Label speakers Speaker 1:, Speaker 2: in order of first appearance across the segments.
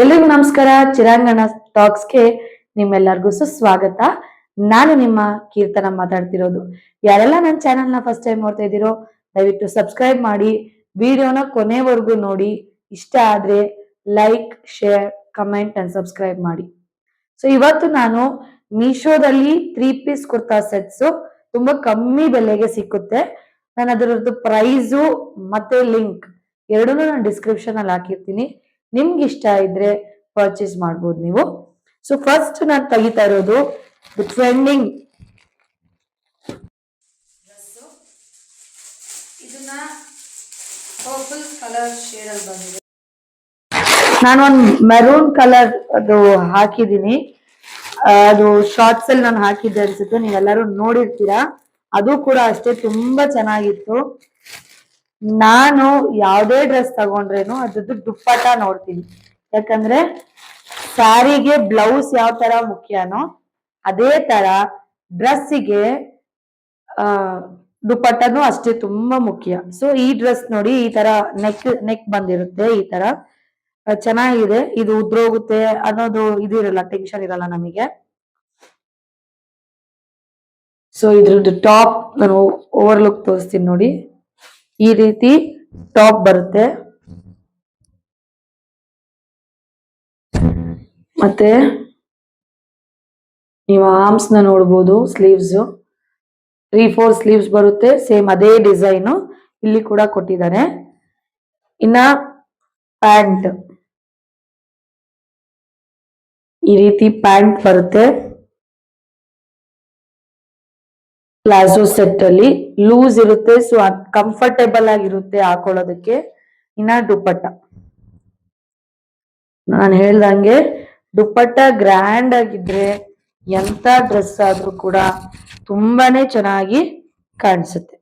Speaker 1: ಎಲ್ರಿಗೂ ನಮಸ್ಕಾರ. ಚಿರಾಂಗಣ ಟಾಕ್ಸ್ಗೆ ನಿಮ್ಮೆಲ್ಲರಿಗೂ ಸುಸ್ವಾಗತ. ನಾನು ನಿಮ್ಮ ಕೀರ್ತನ ಮಾತಾಡ್ತಿರೋದು. ಯಾರೆಲ್ಲ ನನ್ನ ಚಾನೆಲ್ನ ಫಸ್ಟ್ ಟೈಮ್ ನೋಡ್ತಾ ಇದ್ದೀರೋ ದಯವಿಟ್ಟು ಸಬ್ಸ್ಕ್ರೈಬ್ ಮಾಡಿ, ವಿಡಿಯೋನ ಕೊನೆವರೆಗೂ ನೋಡಿ. ಇಷ್ಟ ಆದ್ರೆ like, share, comment and subscribe ಮಾಡಿ. ಸೊ ಇವತ್ತು ನಾನು ಮೀಶೋದಲ್ಲಿ 3 ಪೀಸ್ ಕುರ್ತಾ ಸೆಟ್ಸ್ ತುಂಬಾ ಕಮ್ಮಿ ಬೆಲೆಗೆ ಸಿಕ್ಕುತ್ತೆ. ನಾನು ಅದರದ್ದು ಪ್ರೈಸು ಮತ್ತೆ ಲಿಂಕ್ ಎರಡನ್ನೂ ನಾನು ಡಿಸ್ಕ್ರಿಪ್ಷನ್ ಅಲ್ಲಿ ಹಾಕಿರ್ತೀನಿ. ನಿಮ್ಗೆ ಇಷ್ಟ ಇದ್ರೆ ಪರ್ಚೇಸ್ ಮಾಡ್ಬೋದು ನೀವು. ಸೊ ಫಸ್ಟ್ ನಾನು ತೆಗಿತಾ ಇರೋದು ಟ್ರೆಂಡಿಂಗ್. ಇದನ್ನ ಪರ್ಪಲ್ ಕಲರ್ ಶೇಡ್ ಅಲ್ಲಿ ಬಂದಿದೆ. ನಾನು ಒಂದು ಮೆರೂನ್ ಕಲರ್ ಅದು ಹಾಕಿದೀನಿ. ಅದು ಶಾರ್ಟ್ಸ್ ಅಲ್ಲಿ ನಾನು ಹಾಕಿದ್ದೆ ಅನ್ಸುತ್ತೆ, ನೀವೆಲ್ಲರೂ ನೋಡಿರ್ತೀರಾ. ಅದು ಕೂಡ ಅಷ್ಟೇ ತುಂಬಾ ಚೆನ್ನಾಗಿತ್ತು. ನಾನು ಯಾವುದೇ ಡ್ರೆಸ್ ತಗೊಂಡ್ರೇನು ಅದ್ರದ್ದು ದುಪ್ಪಟ್ಟ ನೋಡ್ತೀನಿ. ಯಾಕಂದ್ರೆ ಸ್ಯಾರಿಗೆ ಬ್ಲೌಸ್ ಯಾವ ತರ ಮುಖ್ಯನೋ ಅದೇ ತರ ಡ್ರೆಸ್ಸಿಗೆ ದುಪ್ಪಟ್ಟನು ಅಷ್ಟೇ ತುಂಬಾ ಮುಖ್ಯ. ಸೊ ಈ ಡ್ರೆಸ್ ನೋಡಿ, ಈ ತರ ನೆಕ್ ಬಂದಿರುತ್ತೆ, ಈ ತರ ಚೆನ್ನಾಗಿದೆ. ಇದು ಉದ್ರೋಗುತ್ತೆ ಅನ್ನೋದು ಇದಿರಲ್ಲ, ಟೆನ್ಷನ್ ಇರಲ್ಲ ನಮಗೆ. ಸೊ ಇದ್ರದ್ದು ಟಾಪ್ ನಾನು ಓವರ್ಲುಕ್ ತೋರಿಸ್ತೀನಿ ನೋಡಿ. ಈ ರೀತಿ ಟಾಪ್ ಬರುತ್ತೆ. ಮತ್ತೆ ನೀವು ಆರ್ಮ್ಸ್ ನ ನೋಡ್ಬೋದು. ಸ್ಲೀವ್ಸ್ 3-4 ಸ್ಲೀವ್ಸ್ ಬರುತ್ತೆ. ಸೇಮ್ ಅದೇ ಡಿಸೈನ್ ಇಲ್ಲಿ ಕೂಡ ಕೊಟ್ಟಿದ್ದಾರೆ. ಇನ್ನ ಪ್ಯಾಂಟ್ ಈ ರೀತಿ ಪ್ಯಾಂಟ್ ಬರುತ್ತೆ. ಪ್ಲಾಜೋ ಸೆಟ್ ಅಲ್ಲಿ ಲೂಸ್ ಇರುತ್ತೆ, ಸೊ ಕಂಫರ್ಟೇಬಲ್ ಆಗಿರುತ್ತೆ ಹಾಕೊಳ್ಳೋದಕ್ಕೆ. ಇನ್ನ ದುಪ್ಪಟ್ಟ ನಾನು ಹೇಳ್ದಂಗೆ ದುಪ್ಪಟ್ಟ ಗ್ರ್ಯಾಂಡ್ ಆಗಿದ್ರೆ ಎಂತ ಡ್ರೆಸ್ ಆದ್ರೂ ಕೂಡ ತುಂಬಾನೇ ಚೆನ್ನಾಗಿ ಕಾಣಿಸುತ್ತೆ.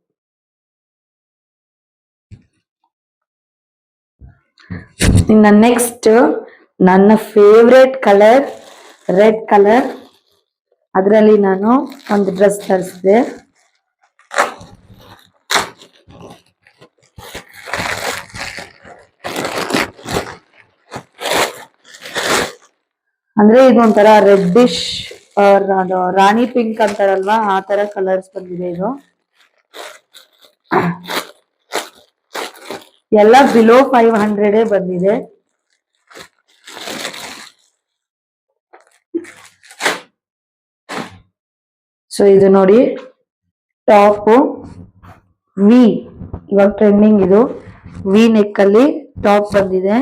Speaker 1: ಇನ್ನ ನೆಕ್ಸ್ಟ್ ನನ್ನ ಫೇವ್ರೆಟ್ ಕಲರ್ ರೆಡ್ ಕಲರ್. ಅದರಲ್ಲಿ ನಾನು ಒಂದು ಡ್ರೆಸ್ ತರಿಸಿದೆ. ಅಂದ್ರೆ ಇದೊಂಥರ ರೆಡ್ಡಿಶ್ ಅದು ರಾಣಿ ಪಿಂಕ್ ಅಂತಾರಲ್ವಾ, ಆ ತರ ಕಲರ್ಸ್ ಬಂದಿದೆ. ಇದು ಎಲ್ಲ ಬಿಲೋ 500 ಬಂದಿದೆ. ಸೊ ಇದು ನೋಡಿ ಟಾಪ್ ವಿ, ಇವಾಗ ಟ್ರೆಂಡಿಂಗ್ ಇದು. ವಿ ನೆಕ್ ಅಲ್ಲಿ ಟಾಪ್ ಬಂದಿದೆ.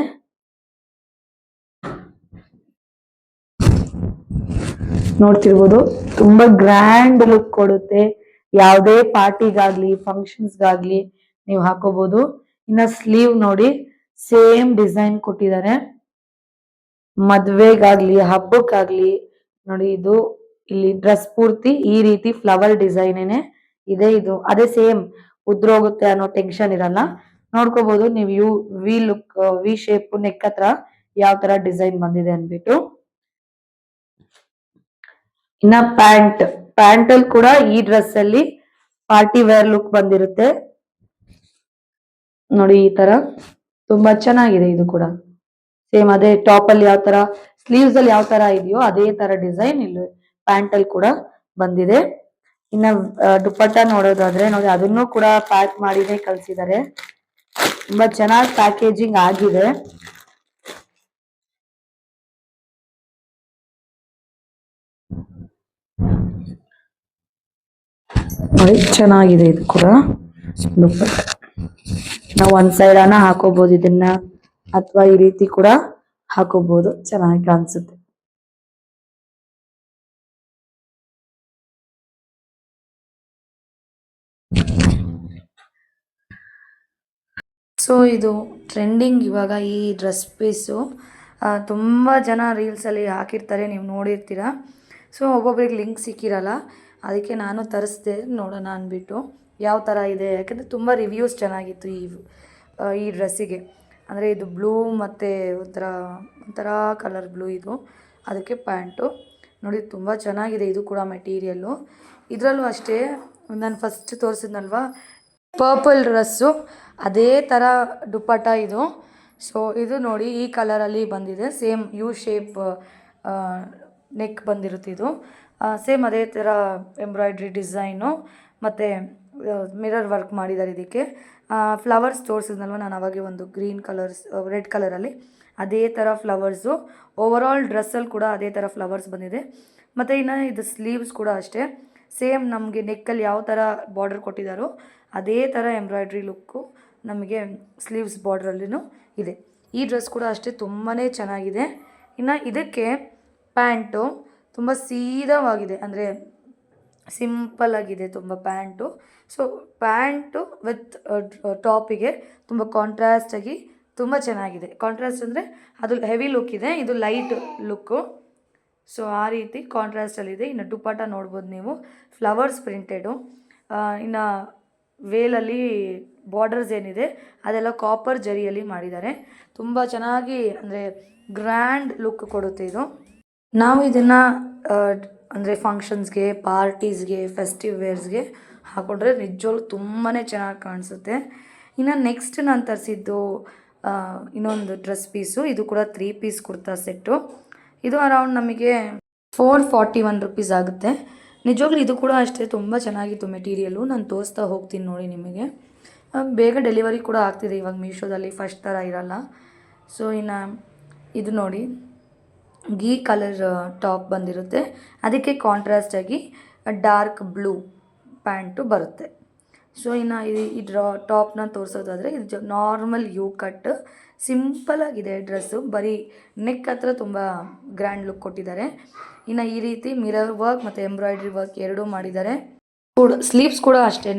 Speaker 1: ನೋಡ್ತಿರ್ಬೋದು, ತುಂಬಾ ಗ್ರ್ಯಾಂಡ್ ಲುಕ್ ಕೊಡುತ್ತೆ. ಯಾವುದೇ ಪಾರ್ಟಿಗಾಗ್ಲಿ ಫಂಕ್ಷನ್ಸ್ಗಾಗ್ಲಿ ನೀವು ಹಾಕೋಬಹುದು. ಇನ್ನ ಸ್ಲೀವ್ ನೋಡಿ, ಸೇಮ್ ಡಿಸೈನ್ ಕೊಟ್ಟಿದ್ದಾರೆ. ಮದ್ವೆಗಾಗ್ಲಿ ಹಬ್ಬಕ್ಕಾಗ್ಲಿ ನೋಡಿ, ಇದು ಇಲ್ಲಿ ಡ್ರೆಸ್ ಪೂರ್ತಿ ಈ ರೀತಿ ಫ್ಲವರ್ ಡಿಸೈನ್ ಇದೆ. ಇದು ಅದೇ ಸೇಮ್ ಉದ್ರೋಗುತ್ತೆ ಅನ್ನೋ ಟೆನ್ಷನ್ ಇರಲ್ಲ. ನೋಡ್ಕೋಬಹುದು ನೀವು V look, V shape neck ಹತ್ರ ಯಾವ ತರ ಡಿಸೈನ್ ಬಂದಿದೆ ಅನ್ಬಿಟ್ಟು. ಇನ್ನ ಪ್ಯಾಂಟ್ ಅಲ್ಲಿ ಕೂಡ ಈ ಡ್ರೆಸ್ ಅಲ್ಲಿ ಪಾರ್ಟಿ ವೇರ್ ಲುಕ್ ಬಂದಿರುತ್ತೆ ನೋಡಿ. ಈ ತರ ತುಂಬಾ ಚೆನ್ನಾಗಿದೆ. ಇದು ಕೂಡ ಸೇಮ್ ಅದೇ ಟಾಪ್ ಅಲ್ಲಿ ಯಾವ ತರ ಸ್ಲೀವ್ಸ್ ಅಲ್ಲಿ ಯಾವ ತರ ಇದೆಯೋ ಅದೇ ತರ ಡಿಸೈನ್ ಇಲ್ಲಿ ಪ್ಯಾಂಟ್ ಅಲ್ಲಿ ಕೂಡ ಬಂದಿದೆ. ಇನ್ನ ದುಪ್ಪಟ್ಟ ನೋಡೋದಾದ್ರೆ ನೋಡಿ, ಅದನ್ನು ಕೂಡ ಪ್ಯಾಕ್ ಮಾಡಿನೇ ಕಳ್ಸಿದ್ದಾರೆ. ತುಂಬಾ ಚೆನ್ನಾಗಿ ಪ್ಯಾಕೇಜಿಂಗ್ ಆಗಿದೆ. ನೋಡಿ ಚೆನ್ನಾಗಿದೆ. ಇದು ಕೂಡ ದುಪ್ಪಟ್ಟ ನಾವು ಒಂದ್ ಸೈಡ್ ಅನ್ನ ಹಾಕೋಬಹುದು ಇದನ್ನ, ಅಥವಾ ಈ ರೀತಿ ಕೂಡ ಹಾಕೋಬಹುದು, ಚೆನ್ನಾಗಿ ಕಾಣಿಸುತ್ತೆ. ಸೊ ಇದು ಟ್ರೆಂಡಿಂಗ್ ಇವಾಗ ಈ ಡ್ರೆಸ್ ಪೀಸು. ತುಂಬ ಜನ ರೀಲ್ಸಲ್ಲಿ ಹಾಕಿರ್ತಾರೆ, ನೀವು ನೋಡಿರ್ತೀರ. ಸೊ ಒಬ್ಬೊಬ್ರಿಗೆ ಲಿಂಕ್ ಸಿಕ್ಕಿರಲ್ಲ, ಅದಕ್ಕೆ ನಾನು ತರಿಸ್ದೆ ನೋಡೋಣ ಅಂದ್ಬಿಟ್ಟು ಯಾವ ಥರ ಇದೆ. ಯಾಕಂದರೆ ತುಂಬ ರಿವ್ಯೂಸ್ ಚೆನ್ನಾಗಿತ್ತು ಈ ಡ್ರೆಸ್ಸಿಗೆ. ಅಂದರೆ ಇದು ಬ್ಲೂ ಮತ್ತು ಒಂಥರ ಕಲರ್ ಬ್ಲೂ ಇದು, ಅದಕ್ಕೆ ಪ್ಯಾಂಟು ನೋಡಿ ತುಂಬ ಚೆನ್ನಾಗಿದೆ. ಇದು ಕೂಡ ಮೆಟೀರಿಯಲ್ಲು. ಇದರಲ್ಲೂ ಅಷ್ಟೇ ನಾನು ಫಸ್ಟ್ ತೋರಿಸಿದ್ನಲ್ವ ಪರ್ಪಲ್ ಡ್ರೆಸ್ಸು, ಅದೇ ಥರ ದುಪ್ಪಟ್ಟ ಇದು. ಸೊ ಇದು ನೋಡಿ ಈ ಕಲರಲ್ಲಿ ಬಂದಿದೆ, ಸೇಮ್ ಯು ಶೇಪ್ ನೆಕ್ ಬಂದಿರುತ್ತೆ ಇದು. ಸೇಮ್ ಅದೇ ಥರ ಎಂಬ್ರಾಯ್ಡ್ರಿ ಡಿಸೈನು ಮತ್ತು ಮಿರರ್ ವರ್ಕ್ ಮಾಡಿದ್ದಾರೆ ಇದಕ್ಕೆ. ಫ್ಲವರ್ಸ್ ತೋರಿಸಿದ್ನಲ್ವ ನಾನು ಅವಾಗೆ ಒಂದು ಗ್ರೀನ್ ಕಲರ್ಸ್ ರೆಡ್ ಕಲರಲ್ಲಿ, ಅದೇ ಥರ ಫ್ಲವರ್ಸು. ಓವರಾಲ್ ಡ್ರೆಸ್ಸಲ್ಲಿ ಕೂಡ ಅದೇ ಥರ ಫ್ಲವರ್ಸ್ ಬಂದಿದೆ. ಮತ್ತು ಇನ್ನು ಇದು ಸ್ಲೀವ್ಸ್ ಕೂಡ ಅಷ್ಟೇ, ಸೇಮ್ ನಮಗೆ ನೆಕ್ಕಲ್ಲಿ ಯಾವ ಥರ ಬಾರ್ಡರ್ ಕೊಟ್ಟಿದ್ದಾರೋ ಅದೇ ಥರ ಎಂಬ್ರಾಯ್ಡ್ರಿ ಲುಕ್ಕು ನಮಗೆ ಸ್ಲೀವ್ಸ್ ಬಾರ್ಡ್ರಲ್ಲಿನೂ ಇದೆ. ಈ ಡ್ರೆಸ್ ಕೂಡ ಅಷ್ಟೇ ತುಂಬಾ ಚೆನ್ನಾಗಿದೆ. ಇನ್ನು ಇದಕ್ಕೆ ಪ್ಯಾಂಟು ತುಂಬ ಸೀದವಾಗಿದೆ, ಅಂದರೆ ಸಿಂಪಲ್ಲಾಗಿದೆ ತುಂಬ ಪ್ಯಾಂಟು. ಸೊ ಪ್ಯಾಂಟು ವಿತ್ ಟಾಪಿಗೆ ತುಂಬ ಕಾಂಟ್ರಾಸ್ಟಾಗಿ ತುಂಬ ಚೆನ್ನಾಗಿದೆ. ಕಾಂಟ್ರಾಸ್ಟ್ ಅಂದರೆ ಅದು ಹೆವಿ ಲುಕ್ ಇದೆ, ಇದು ಲೈಟ್ ಲುಕ್ಕು. ಸೊ ಆ ರೀತಿ ಕಾಂಟ್ರಾಸ್ಟಲ್ಲಿದೆ. ಇನ್ನು ದುಪ್ಪಟ್ಟ ನೋಡ್ಬೋದು ನೀವು, ಫ್ಲವರ್ಸ್ ಪ್ರಿಂಟೆಡು. ಇನ್ನು ವೇಲಲ್ಲಿ ಬಾರ್ಡರ್ಸ್ ಏನಿದೆ ಅದೆಲ್ಲ ಕಾಪರ್ ಜರಿಯಲ್ಲಿ ಮಾಡಿದ್ದಾರೆ. ತುಂಬ ಚೆನ್ನಾಗಿ ಅಂದರೆ ಗ್ರ್ಯಾಂಡ್ ಲುಕ್ ಕೊಡುತ್ತೆ ಇದು. ನಾವು ಇದನ್ನು ಅಂದರೆ ಫಂಕ್ಷನ್ಸ್ಗೆ, ಪಾರ್ಟೀಸ್ಗೆ, ಫೆಸ್ಟಿವ್ ವೇರ್ಸ್ಗೆ ಹಾಕೊಂಡ್ರೆ ನಿಜವಾಗ್ಲೂ ತುಂಬಾ ಚೆನ್ನಾಗಿ ಕಾಣಿಸುತ್ತೆ. ಇನ್ನು ನೆಕ್ಸ್ಟ್ ನಾನು ತರಿಸಿದ್ದು ಇನ್ನೊಂದು ಡ್ರೆಸ್ ಪೀಸು. ಇದು ಕೂಡ 3 ಪೀಸ್ ಕುರ್ತಾ ಸೆಟ್ಟು. ಇದು ಅರೌಂಡ್ ನಮಗೆ 441 ರುಪೀಸ್ ಆಗುತ್ತೆ. ನಿಜವಾಗ್ಲೂ ಇದು ಕೂಡ ಅಷ್ಟೇ ತುಂಬ ಚೆನ್ನಾಗಿತ್ತು ಮೆಟೀರಿಯಲು. ನಾನು ತೋರಿಸ್ತಾ ಹೋಗ್ತೀನಿ ನೋಡಿ ನಿಮಗೆ. ಬೇಗ ಡೆಲಿವರಿ ಕೂಡ ಆಗ್ತಿದೆ ಇವಾಗ ಮೀಶೋದಲ್ಲಿ, ಫಸ್ಟ್ ಥರ ಇರಲ್ಲ. ಸೊ ಇನ್ನು ಇದು ನೋಡಿ, ಗೀ ಕಲರ್ ಟಾಪ್ ಬಂದಿರುತ್ತೆ, ಅದಕ್ಕೆ ಕಾಂಟ್ರಾಸ್ಟಾಗಿ ಡಾರ್ಕ್ ಬ್ಲೂ ಪ್ಯಾಂಟು ಬರುತ್ತೆ. ಸೊ ಇನ್ನು ಈ ಟಾಪ್ನ ತೋರಿಸೋದಾದರೆ ಇದು ನಾರ್ಮಲ್ ಯು ಕಟ್, ಸಿಂಪಲಾಗಿದೆ ಡ್ರೆಸ್ಸು. ಬರೀ ನೆಕ್ ಹತ್ರ ತುಂಬ ಗ್ರ್ಯಾಂಡ್ ಲುಕ್ ಕೊಟ್ಟಿದ್ದಾರೆ. ಇನ್ನು ಈ ರೀತಿ ಮಿರರ್ ವರ್ಕ್ ಮತ್ತು ಎಂಬ್ರಾಯ್ಡ್ರಿ ವರ್ಕ್ ಎರಡೂ ಮಾಡಿದ್ದಾರೆ. ಸ್ಲೀವ್ಸ್ ಕೂಡ ಅಷ್ಟೇ,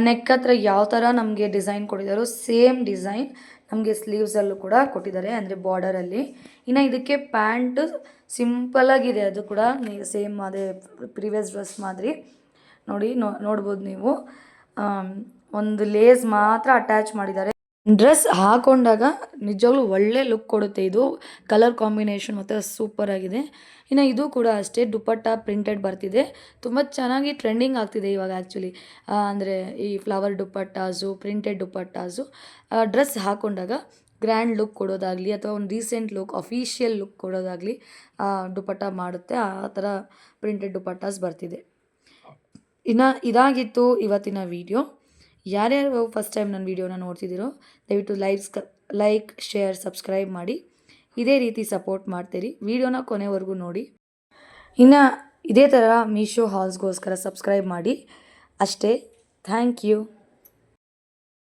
Speaker 1: ನೆಕ್ ಹತ್ರ ಯಾವ ಥರ ನಮಗೆ ಡಿಸೈನ್ ಕೊಟ್ಟಿದ್ದಾರೋ ಸೇಮ್ ಡಿಸೈನ್ ನಮಗೆ ಸ್ಲೀವ್ಸಲ್ಲೂ ಕೂಡ ಕೊಟ್ಟಿದ್ದಾರೆ, ಅಂದರೆ ಬಾರ್ಡರಲ್ಲಿ. ಇನ್ನು ಇದಕ್ಕೆ ಪ್ಯಾಂಟು ಸಿಂಪಲಾಗಿದೆ, ಅದು ಕೂಡ ಸೇಮ್ ಅದೇ ಪ್ರೀವಿಯಸ್ ಡ್ರೆಸ್ ಮಾದರಿ ನೋಡಿ. ನೋಡ್ಬೋದು ನೀವು, ಒಂದು ಲೇಸ್ ಮಾತ್ರ ಅಟ್ಯಾಚ್ ಮಾಡಿದ್ದಾರೆ. ಡ್ರೆಸ್ ಹಾಕೊಂಡಾಗ ನಿಜವಾಗ್ಲೂ ಒಳ್ಳೆ ಲುಕ್ ಕೊಡುತ್ತೆ ಇದು. ಕಲರ್ ಕಾಂಬಿನೇಷನ್ ಮತ್ತು ಸೂಪರಾಗಿದೆ. ಇನ್ನು ಇದು ಕೂಡ ಅಷ್ಟೇ, ದುಪ್ಪಟ್ಟ ಪ್ರಿಂಟೆಡ್ ಬರ್ತಿದೆ, ತುಂಬ ಚೆನ್ನಾಗಿ ಟ್ರೆಂಡಿಂಗ್ ಆಗ್ತಿದೆ ಇವಾಗ ಆ್ಯಕ್ಚುಲಿ. ಅಂದರೆ ಈ flower dupattas, printed dupattas dress ಹಾಕೊಂಡಾಗ ಗ್ರ್ಯಾಂಡ್ ಲುಕ್ ಕೊಡೋದಾಗಲಿ ಅಥವಾ ಒಂದು ರೀಸೆಂಟ್ ಲುಕ್, ಅಫಿಷಿಯಲ್ ಲುಕ್ ಕೊಡೋದಾಗಲಿ ದುಪ್ಪಟ್ಟ ಮಾಡುತ್ತೆ. ಆ ಥರ ಪ್ರಿಂಟೆಡ್ ದುಪ್ಪಟ್ಟಾಸ್ ಬರ್ತಿದೆ. ಇನ್ನು ಇದಾಗಿತ್ತು ಇವತ್ತಿನ ವಿಡಿಯೋ. ಯಾರ್ಯಾರು ಫಸ್ಟ್ ಟೈಮ್ ನನ್ನ ವೀಡಿಯೋನ ನೋಡ್ತಿದ್ದೀರೋ ದಯವಿಟ್ಟು ಲೈಕ್, ಶೇರ್, ಸಬ್ಸ್ಕ್ರೈಬ್ ಮಾಡಿ. ಇದೇ ರೀತಿ ಸಪೋರ್ಟ್ ಮಾಡ್ತೀರಿ. ವಿಡಿಯೋನ ಕೊನೆವರೆಗೂ ನೋಡಿ. ಇನ್ನು ಇದೇ ಥರ ಮೀಶೋ ಹಾಲ್ಸ್ಗೋಸ್ಕರ ಸಬ್ಸ್ಕ್ರೈಬ್ ಮಾಡಿ ಅಷ್ಟೇ. Thank you.